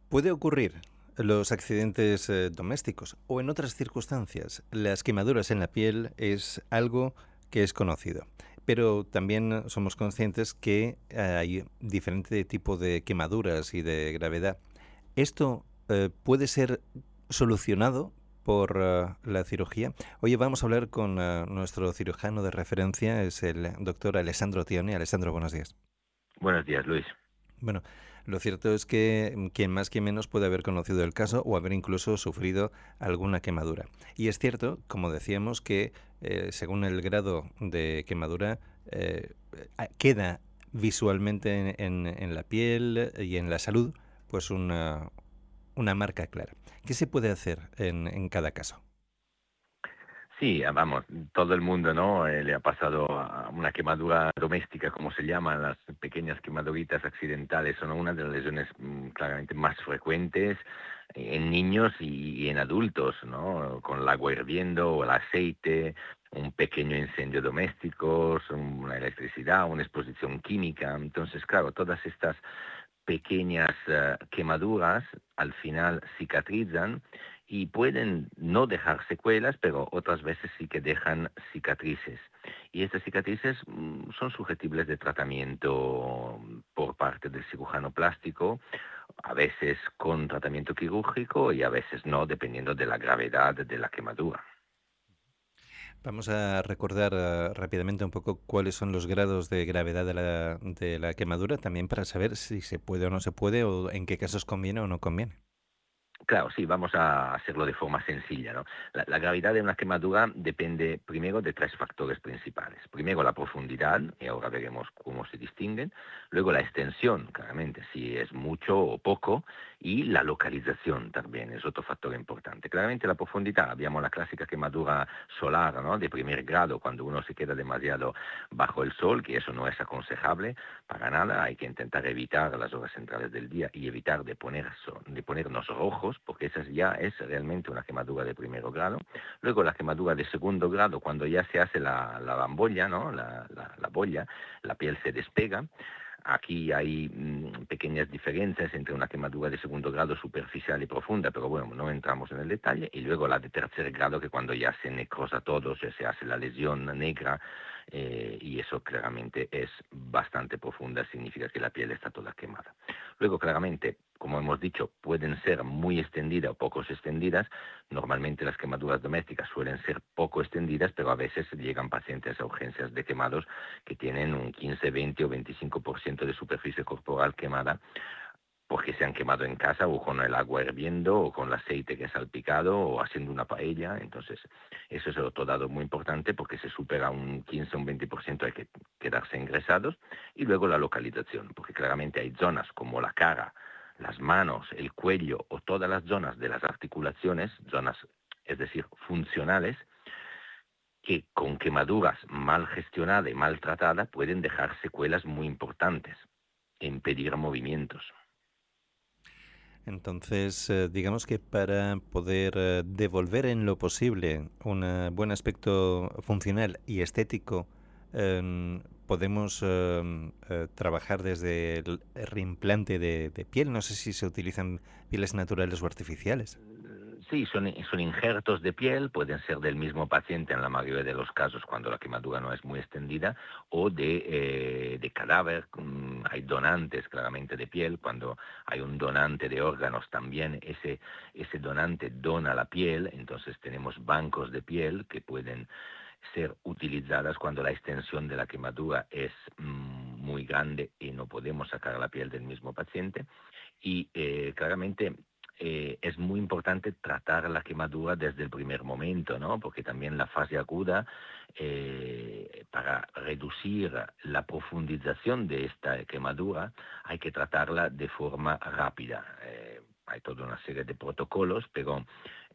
Puede ocurrir los accidentes domésticos o en otras circunstancias. Las quemaduras en la piel es algo que es conocido. Pero también somos conscientes que hay diferente tipo de quemaduras y de gravedad. Esto puede ser solucionado por la cirugía. Oye, vamos a hablar con nuestro cirujano de referencia, es el doctor Alessandro Tioni. Alessandro, buenos días. Buenos días, Luis. Bueno, lo cierto es que quien más quien menos puede haber conocido el caso o haber incluso sufrido alguna quemadura. Y es cierto, como decíamos, que según el grado de quemadura queda visualmente en la piel y en la salud pues una marca clara. ¿Qué se puede hacer en cada caso? Sí, vamos, todo el mundo, ¿no? Le ha pasado a una quemadura doméstica, como se llaman, las pequeñas quemaduritas accidentales, son una de las lesiones claramente más frecuentes en niños y en adultos, ¿no? Con el agua hirviendo o el aceite, un pequeño incendio doméstico, una electricidad, una exposición química. Entonces, claro, todas estas pequeñas quemaduras al final cicatrizan y pueden no dejar secuelas, pero otras veces sí que dejan cicatrices. Y estas cicatrices son susceptibles de tratamiento por parte del cirujano plástico, a veces con tratamiento quirúrgico y a veces no, dependiendo de la gravedad de la quemadura. Vamos a recordar rápidamente un poco cuáles son los grados de gravedad de la quemadura, también para saber si se puede o no se puede, o en qué casos conviene o no conviene. Claro, sí, vamos a hacerlo de forma sencilla, ¿no? La gravedad de una quemadura depende primero de tres factores principales. Primero la profundidad, y ahora veremos cómo se distinguen. Luego la extensión, claramente, si es mucho o poco. Y la localización también es otro factor importante. Claramente la profundidad, habíamos la clásica quemadura solar, ¿no? De primer grado, cuando uno se queda demasiado bajo el sol, que eso no es aconsejable para nada. Hay que intentar evitar las horas centrales del día y evitar de ponernos rojos, porque esa ya es realmente una quemadura de primer grado. Luego la quemadura de segundo grado, cuando ya se hace la bambolla, ¿no? La bolla, la piel se despega. Aquí hay pequeñas diferencias entre una quemadura de segundo grado superficial y profunda, pero bueno, no entramos en el detalle. Y luego la de tercer grado, que cuando ya se necrosa todo, ya se hace la lesión negra, y eso claramente es bastante profunda, significa que la piel está toda quemada. Luego, claramente, como hemos dicho, pueden ser muy extendidas o poco extendidas. Normalmente las quemaduras domésticas suelen ser poco extendidas, pero a veces llegan pacientes a urgencias de quemados que tienen un 15, 20 o 25% de superficie corporal quemada porque se han quemado en casa o con el agua hirviendo o con el aceite que ha salpicado o haciendo una paella. Entonces, eso es otro dado muy importante porque se supera un 15 o un 20% hay que quedarse ingresados. Y luego la localización, porque claramente hay zonas como la cara, las manos, el cuello o todas las zonas de las articulaciones, zonas, es decir, funcionales, que con quemaduras mal gestionadas y mal tratadas pueden dejar secuelas muy importantes e impedir movimientos. Entonces, digamos que para poder devolver en lo posible un buen aspecto funcional y estético, podemos trabajar desde el reimplante de piel. No sé si se utilizan pieles naturales o artificiales. Sí, son injertos de piel, pueden ser del mismo paciente en la mayoría de los casos cuando la quemadura no es muy extendida, o de cadáver. Hay donantes claramente de piel, cuando hay un donante de órganos también, ese donante dona la piel, entonces tenemos bancos de piel que pueden ser utilizadas cuando la extensión de la quemadura es muy grande y no podemos sacar la piel del mismo paciente. Y claramente es muy importante tratar la quemadura desde el primer momento, ¿no? Porque también la fase aguda, para reducir la profundización de esta quemadura, hay que tratarla de forma rápida. Hay toda una serie de protocolos, pero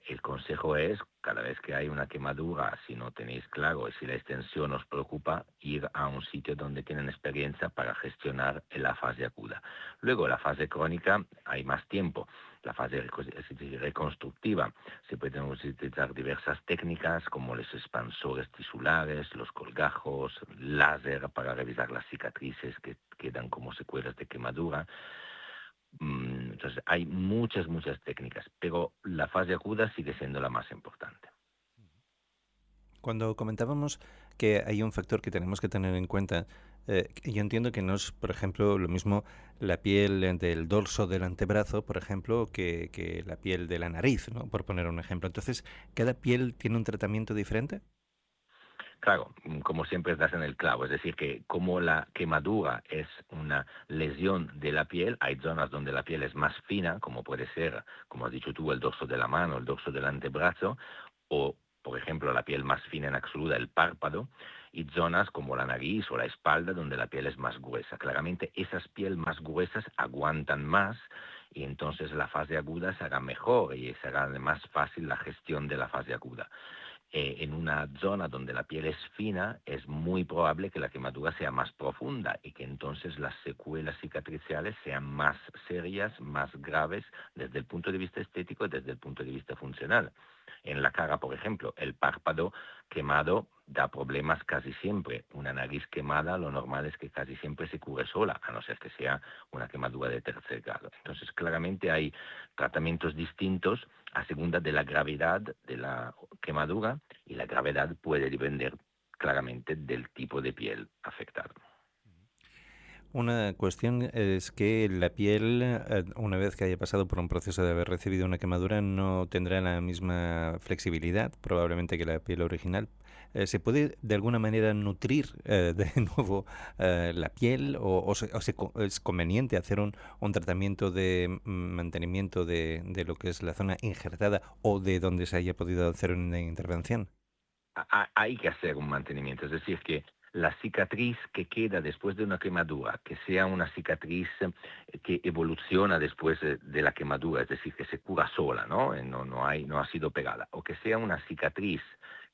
el consejo es, cada vez que hay una quemadura, si no tenéis claro y si la extensión os preocupa, ir a un sitio donde tienen experiencia para gestionar la fase aguda. Luego, la fase crónica, hay más tiempo. La fase reconstructiva, se pueden utilizar diversas técnicas como los expansores tisulares, los colgajos, láser para revisar las cicatrices que quedan como secuelas de quemadura. Entonces hay muchas técnicas, pero la fase aguda sigue siendo la más importante. Cuando comentábamos que hay un factor que tenemos que tener en cuenta, yo entiendo que no es, por ejemplo, lo mismo la piel del dorso del antebrazo, por ejemplo, que la piel de la nariz, ¿no? Por poner un ejemplo. Entonces, ¿cada piel tiene un tratamiento diferente? Claro, como siempre estás en el clavo, es decir, que como la quemadura es una lesión de la piel, hay zonas donde la piel es más fina, como puede ser, como has dicho tú, el dorso de la mano, el dorso del antebrazo, o, por ejemplo, la piel más fina en absoluta, el párpado, y zonas como la nariz o la espalda, donde la piel es más gruesa. Claramente, esas pieles más gruesas aguantan más y entonces la fase aguda será mejor y será más fácil la gestión de la fase aguda. En una zona donde la piel es fina, es muy probable que la quemadura sea más profunda y que entonces las secuelas cicatriciales sean más serias, más graves desde el punto de vista estético y desde el punto de vista funcional. En la cara, por ejemplo, el párpado quemado da problemas casi siempre. Una nariz quemada, lo normal es que casi siempre se cure sola, a no ser que sea una quemadura de tercer grado. Entonces, claramente hay tratamientos distintos a segunda de la gravedad de la quemadura y la gravedad puede depender claramente del tipo de piel afectado. Una cuestión es que la piel, una vez que haya pasado por un proceso de haber recibido una quemadura, no tendrá la misma flexibilidad, probablemente que la piel original. ¿Se puede de alguna manera nutrir de nuevo la piel es conveniente hacer un tratamiento de mantenimiento de lo que es la zona injertada o de donde se haya podido hacer una intervención? Hay que hacer un mantenimiento, es decir, que la cicatriz que queda después de una quemadura, que sea una cicatriz que evoluciona después de la quemadura, es decir, que se cura sola, ¿no? No ha sido pegada, o que sea una cicatriz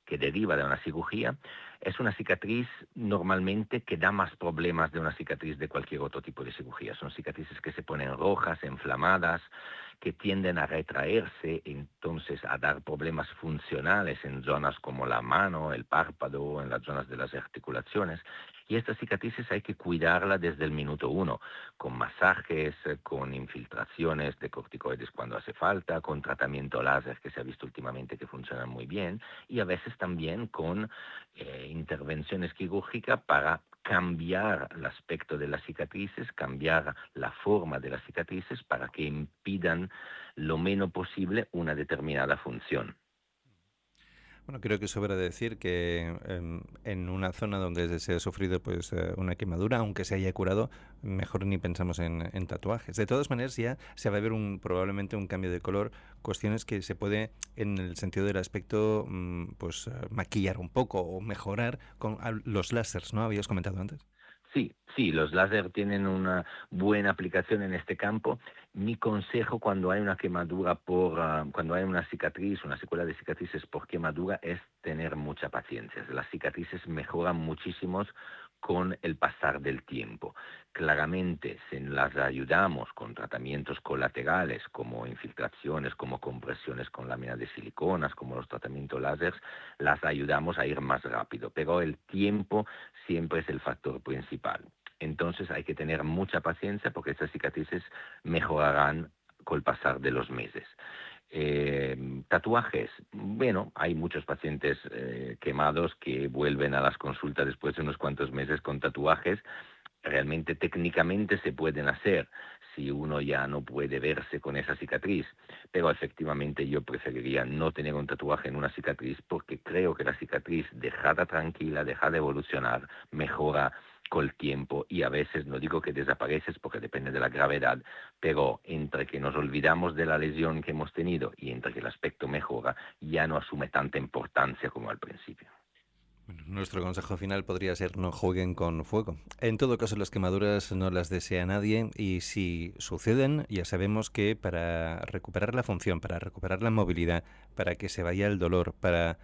que deriva de una cirugía, es una cicatriz normalmente que da más problemas de una cicatriz de cualquier otro tipo de cirugía. Son cicatrices que se ponen rojas, inflamadas, que tienden a retraerse, entonces a dar problemas funcionales en zonas como la mano, el párpado, en las zonas de las articulaciones. Y estas cicatrices hay que cuidarlas desde el minuto uno, con masajes, con infiltraciones de corticoides cuando hace falta, con tratamiento láser que se ha visto últimamente que funcionan muy bien, y a veces también con intervenciones quirúrgicas para cambiar el aspecto de las cicatrices, cambiar la forma de las cicatrices para que impidan lo menos posible una determinada función. Bueno, creo que sobra decir que en una zona donde se ha sufrido pues una quemadura, aunque se haya curado, mejor ni pensamos en tatuajes. De todas maneras, ya se va a ver probablemente un cambio de color, cuestiones que se puede, en el sentido del aspecto, pues maquillar un poco o mejorar con los láseres, ¿no? Habías comentado antes. Sí, sí, los láser tienen una buena aplicación en este campo. Mi consejo cuando hay una quemadura cuando hay una cicatriz, una secuela de cicatrices por quemadura, es tener mucha paciencia. Las cicatrices mejoran muchísimo con el pasar del tiempo. Claramente, si las ayudamos con tratamientos colaterales como infiltraciones, como compresiones con láminas de siliconas, como los tratamientos láser, las ayudamos a ir más rápido. Pero el tiempo siempre es el factor principal. Entonces hay que tener mucha paciencia porque estas cicatrices mejorarán con el pasar de los meses. Tatuajes, bueno, hay muchos pacientes quemados que vuelven a las consultas después de unos cuantos meses con tatuajes. Realmente técnicamente se pueden hacer si uno ya no puede verse con esa cicatriz, pero efectivamente yo preferiría no tener un tatuaje en una cicatriz porque creo que la cicatriz dejada tranquila, dejada evolucionar, mejora con el tiempo y a veces, no digo que desapareces porque depende de la gravedad, pero entre que nos olvidamos de la lesión que hemos tenido y entre que el aspecto mejora, ya no asume tanta importancia como al principio. Bueno, nuestro consejo final podría ser no jueguen con fuego. En todo caso, las quemaduras no las desea nadie y si suceden, ya sabemos que para recuperar la función, para recuperar la movilidad, para que se vaya el dolor, para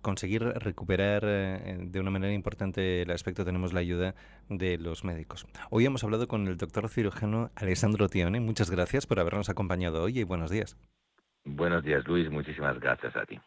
conseguir recuperar de una manera importante el aspecto, tenemos la ayuda de los médicos. Hoy hemos hablado con el doctor cirujano Alessandro Tione. Muchas gracias por habernos acompañado hoy y buenos días. Buenos días, Luis. Muchísimas gracias a ti.